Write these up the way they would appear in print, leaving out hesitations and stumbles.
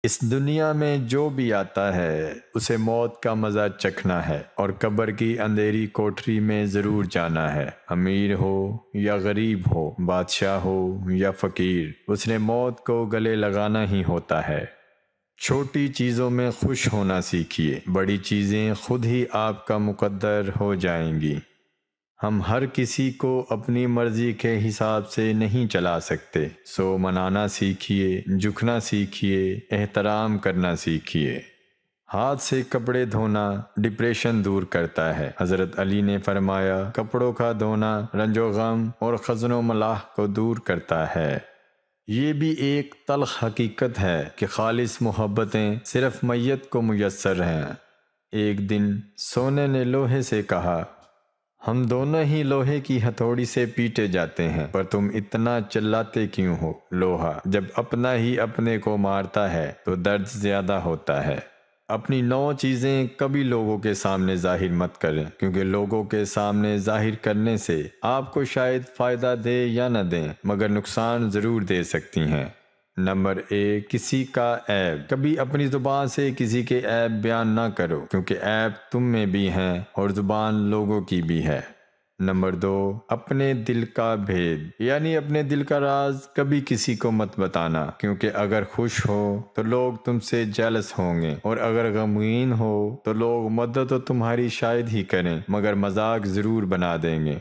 اس دنیا میں جو بھی آتا ہے اسے موت کا مزہ چکھنا ہے اور قبر کی اندھیری کوٹری میں ضرور جانا ہے۔ امیر ہو یا غریب ہو، بادشاہ ہو یا فقیر، اس نے موت کو گلے لگانا ہی ہوتا ہے۔ چھوٹی چیزوں میں خوش ہونا سیکھیے، بڑی چیزیں خود ہی آپ کا مقدر ہو جائیں گی۔ ہم ہر کسی کو اپنی مرضی کے حساب سے نہیں چلا سکتے، سو منانا سیکھیے، جھکنا سیکھیے، احترام کرنا سیکھیے۔ ہاتھ سے کپڑے دھونا ڈپریشن دور کرتا ہے۔ حضرت علی نے فرمایا، کپڑوں کا دھونا رنج و غم اور خزن و ملال کو دور کرتا ہے۔ یہ بھی ایک تلخ حقیقت ہے کہ خالص محبتیں صرف میت کو میسر ہیں۔ ایک دن سونے نے لوہے سے کہا، ہم دونوں ہی لوہے کی ہتھوڑی سے پیٹے جاتے ہیں، پر تم اتنا چلاتے کیوں ہو؟ لوہا جب اپنا ہی اپنے کو مارتا ہے تو درد زیادہ ہوتا ہے۔ اپنی 9 چیزیں کبھی لوگوں کے سامنے ظاہر مت کریں، کیونکہ لوگوں کے سامنے ظاہر کرنے سے آپ کو شاید فائدہ دے یا نہ دیں، مگر نقصان ضرور دے سکتی ہیں۔ نمبر 1، کسی کا عیب۔ کبھی اپنی زبان سے کسی کے عیب بیان نہ کرو، کیونکہ عیب تم میں بھی ہیں اور زبان لوگوں کی بھی ہے۔ نمبر 2، اپنے دل کا بھید، یعنی اپنے دل کا راز کبھی کسی کو مت بتانا، کیونکہ اگر خوش ہو تو لوگ تم سے جیلس ہوں گے، اور اگر غمگین ہو تو لوگ مدد تو تمہاری شاید ہی کریں مگر مذاق ضرور بنا دیں گے۔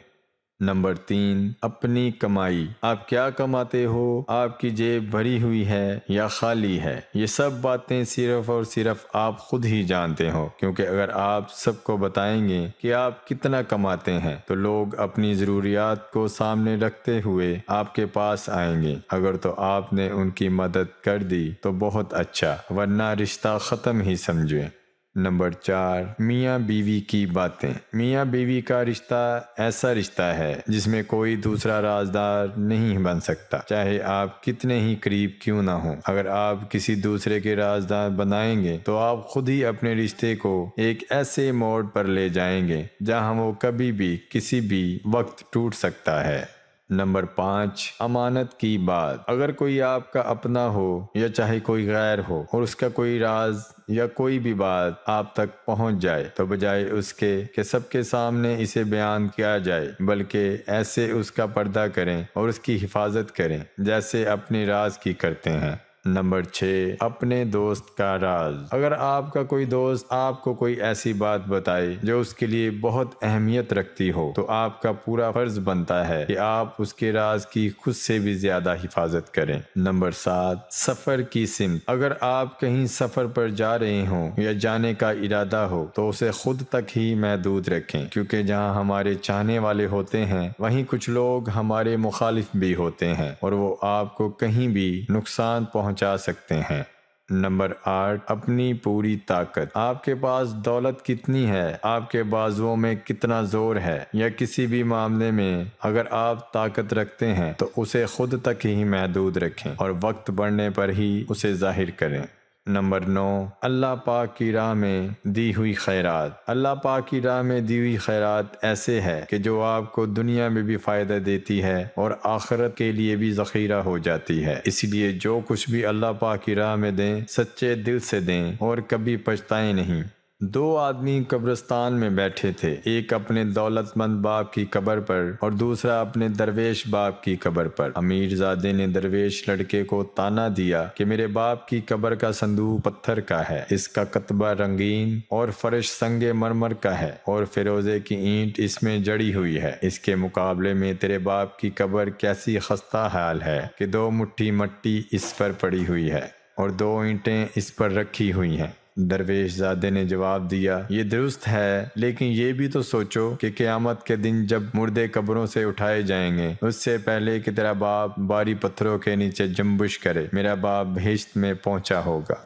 نمبر 3، اپنی کمائی۔ آپ کیا کماتے ہو؟ آپ کی جیب بھری ہوئی ہے یا خالی ہے؟ یہ سب باتیں صرف اور صرف آپ خود ہی جانتے ہو، کیونکہ اگر آپ سب کو بتائیں گے کہ آپ کتنا کماتے ہیں تو لوگ اپنی ضروریات کو سامنے رکھتے ہوئے آپ کے پاس آئیں گے۔ اگر تو آپ نے ان کی مدد کر دی تو بہت اچھا، ورنہ رشتہ ختم ہی سمجھیں۔ نمبر 4، میاں بیوی کی باتیں۔ میاں بیوی کا رشتہ ایسا رشتہ ہے جس میں کوئی دوسرا رازدار نہیں بن سکتا، چاہے آپ کتنے ہی قریب کیوں نہ ہوں۔ اگر آپ کسی دوسرے کے رازدار بنائیں گے تو آپ خود ہی اپنے رشتے کو ایک ایسے موڑ پر لے جائیں گے جہاں وہ کبھی بھی کسی بھی وقت ٹوٹ سکتا ہے۔ نمبر 5، امانت کی بات۔ اگر کوئی آپ کا اپنا ہو یا چاہے کوئی غیر ہو اور اس کا کوئی راز یا کوئی بھی بات آپ تک پہنچ جائے تو بجائے اس کے کہ سب کے سامنے اسے بیان کیا جائے، بلکہ ایسے اس کا پردہ کریں اور اس کی حفاظت کریں جیسے اپنے راز کی کرتے ہیں۔ نمبر 6، اپنے دوست کا راز۔ اگر آپ کا کوئی دوست آپ کو کوئی ایسی بات بتائے جو اس کے لیے بہت اہمیت رکھتی ہو تو آپ کا پورا فرض بنتا ہے کہ آپ اس کے راز کی خود سے بھی زیادہ حفاظت کریں۔ نمبر 7، سفر کی سمت۔ اگر آپ کہیں سفر پر جا رہے ہوں یا جانے کا ارادہ ہو تو اسے خود تک ہی محدود رکھیں، کیونکہ جہاں ہمارے چاہنے والے ہوتے ہیں وہیں کچھ لوگ ہمارے مخالف بھی ہوتے ہیں اور وہ آپ کو کہیں بھی نقصان پہنچا سکتے ہیں۔ نمبر 8، اپنی پوری طاقت۔ آپ کے پاس دولت کتنی ہے، آپ کے بازوؤں میں کتنا زور ہے، یا کسی بھی معاملے میں اگر آپ طاقت رکھتے ہیں تو اسے خود تک ہی محدود رکھیں اور وقت بڑھنے پر ہی اسے ظاہر کریں۔ نمبر 9، اللہ پاک کی راہ میں دی ہوئی خیرات۔ اللہ پاک کی راہ میں دی ہوئی خیرات ایسے ہے کہ جو آپ کو دنیا میں بھی فائدہ دیتی ہے اور آخرت کے لیے بھی ذخیرہ ہو جاتی ہے۔ اس لیے جو کچھ بھی اللہ پاک کی راہ میں دیں سچے دل سے دیں اور کبھی پچھتائیں نہیں۔ 2 آدمی قبرستان میں بیٹھے تھے، ایک اپنے دولت مند باپ کی قبر پر اور دوسرا اپنے درویش باپ کی قبر پر۔ امیر زادے نے درویش لڑکے کو طعنہ دیا کہ میرے باپ کی قبر کا صندوق پتھر کا ہے، اس کا کتبہ رنگین اور فرش سنگ مرمر کا ہے اور فیروزے کی اینٹ اس میں جڑی ہوئی ہے، اس کے مقابلے میں تیرے باپ کی قبر کیسی خستہ حال ہے کہ 2 مٹھی مٹی اس پر پڑی ہوئی ہے اور 2 اینٹیں اس پر رکھی ہوئی ہیں۔ درویش زادے نے جواب دیا، یہ درست ہے، لیکن یہ بھی تو سوچو کہ قیامت کے دن جب مردے قبروں سے اٹھائے جائیں گے اس سے پہلے کہ تیرا باپ باری پتھروں کے نیچے جنبش کرے، میرا باپ بہشت میں پہنچا ہوگا۔